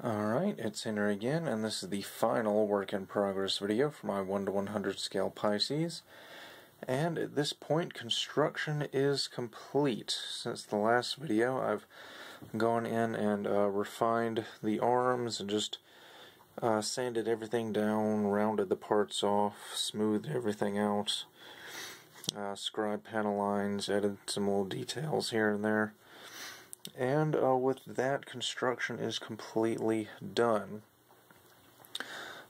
Alright, it's Henry again, and this is the final work in progress video for my 1 to 100 scale Pisces. And at this point, construction is complete. Since the last video, I've gone in and refined the arms and just sanded everything down, rounded the parts off, smoothed everything out, scribed panel lines, added some little details here and there. And with that, construction is completely done.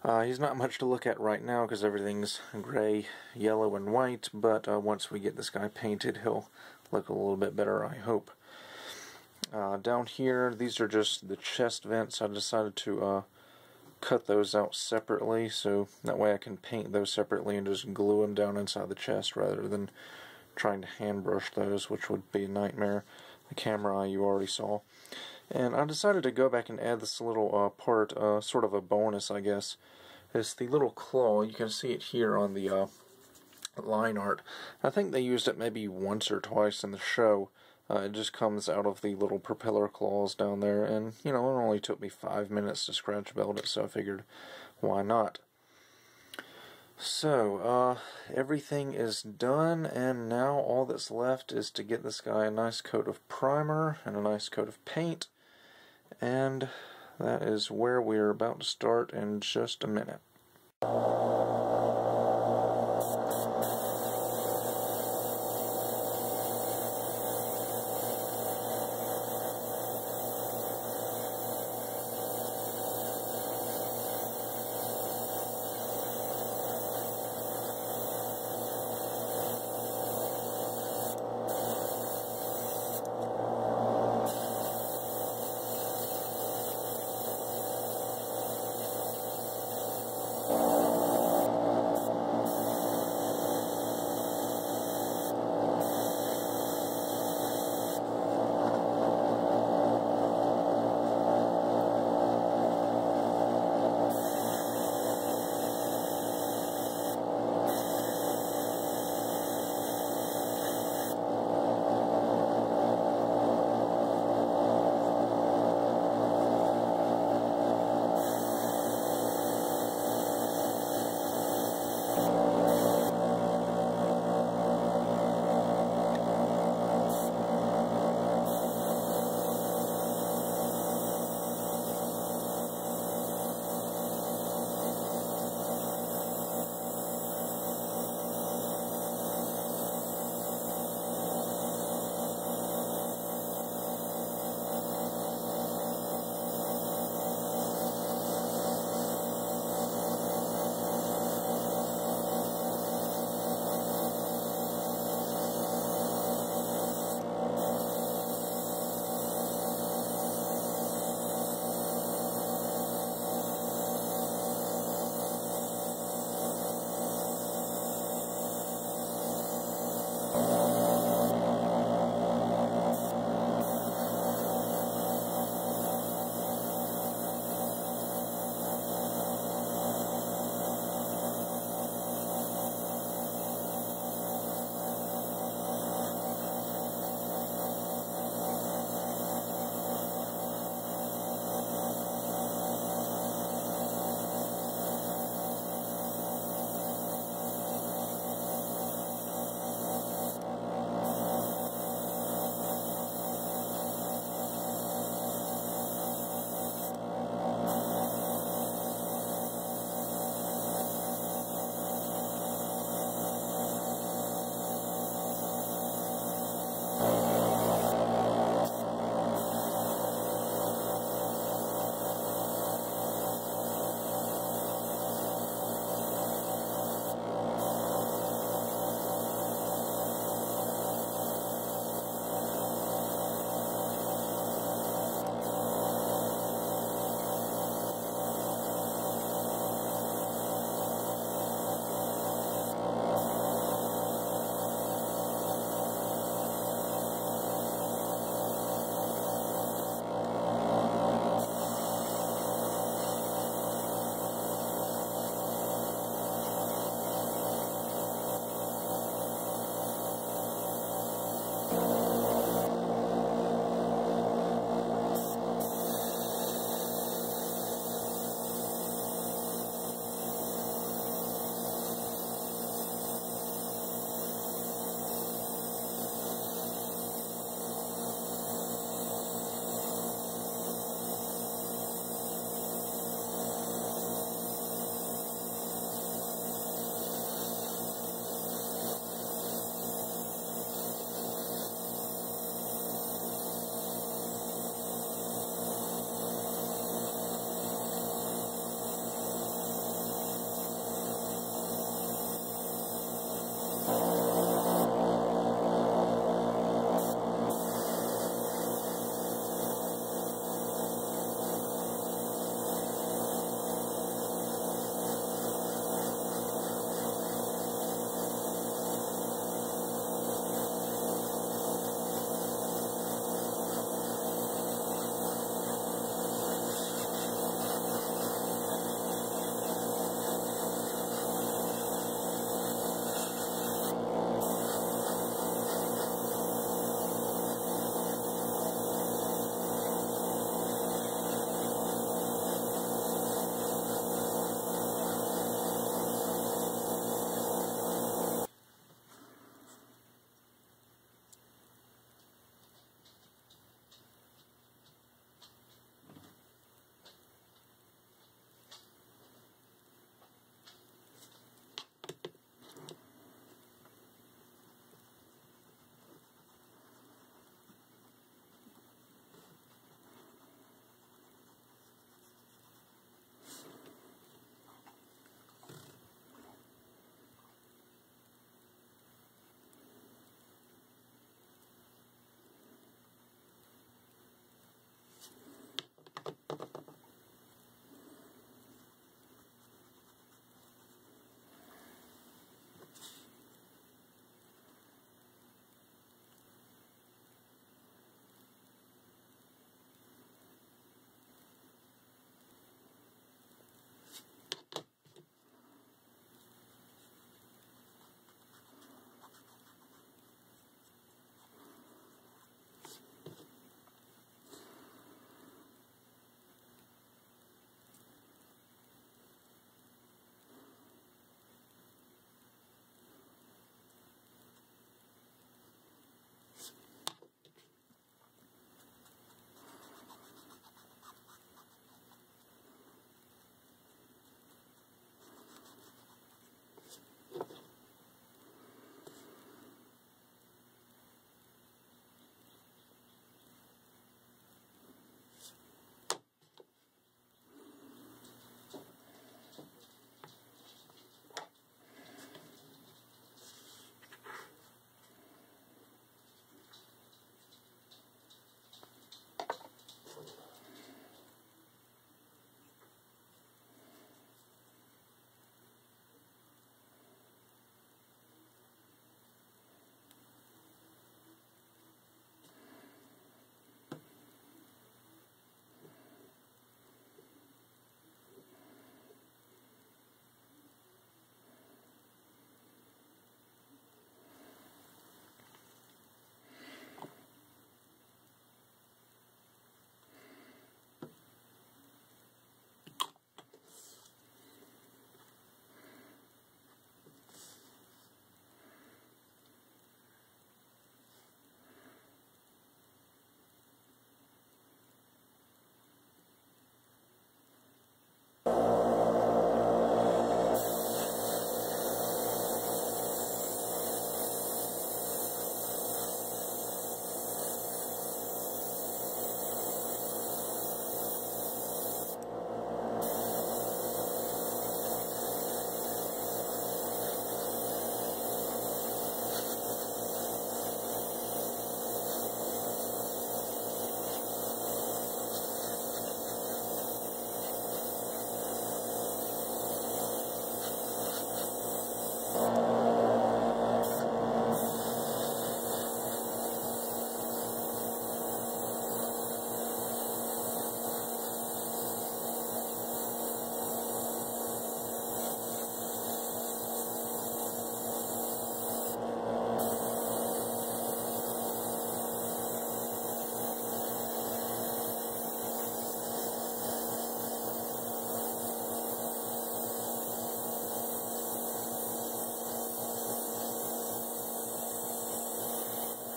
He's not much to look at right now because everything's gray, yellow, and white, but once we get this guy painted, he'll look a little bit better, I hope. Down here, these are just the chest vents. I decided to cut those out separately, so that way I can paint those separately and just glue them down inside the chest rather than trying to hand brush those, which would be a nightmare. The camera eye you already saw. And I decided to go back and add this little part, sort of a bonus, I guess. It's the little claw. You can see it here on the line art. I think they used it maybe once or twice in the show. It just comes out of the little propeller claws down there, and, you know, it only took me 5 minutes to scratch weld it, so I figured, why not? So, everything is done, and now all that's left is to get this guy a nice coat of primer and a nice coat of paint, and that is where we're about to start in just a minute.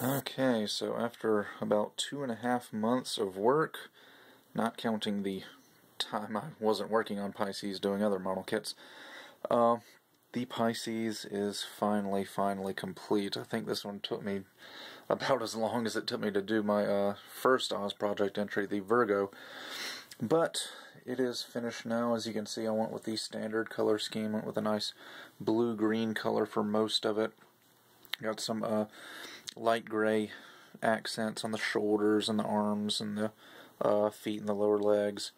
Okay, so after about 2.5 months of work, not counting the time I wasn't working on Pisces doing other model kits, the Pisces is finally complete. I think this one took me about as long as it took me to do my first Oz project entry, the Virgo, but it is finished now. As you can see, I went with the standard color scheme, went with a nice blue-green color for most of it. Got some light gray accents on the shoulders and the arms and the feet and the lower legs.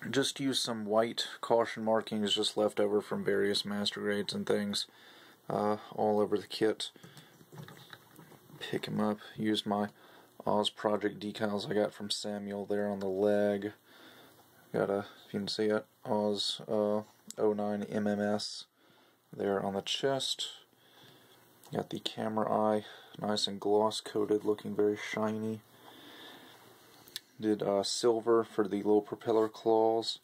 Just used some white caution markings just left over from various master grades and things all over the kit. Pick them up. Used my Oz Project decals I got from Samuel there on the leg. Got a, if you can see it, Oz 09 MMS there on the chest. Got the camera eye, nice and gloss coated, looking very shiny. Did silver for the little propeller claws.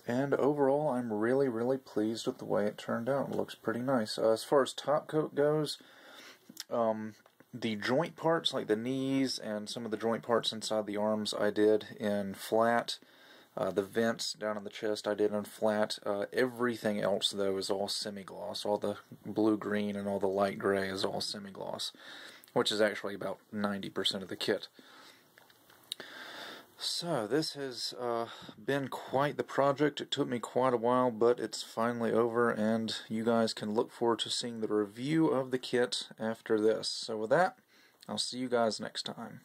And overall, I'm really pleased with the way it turned out. It looks pretty nice. As far as top coat goes, the joint parts, like the knees and some of the joint parts inside the arms, I did in flat. The vents down in the chest I did in flat. Everything else, though, is all semi-gloss. All the blue-green and all the light gray is all semi-gloss, which is actually about 90% of the kit. So, this has been quite the project. It took me quite a while, but it's finally over, and you guys can look forward to seeing the review of the kit after this. So with that, I'll see you guys next time.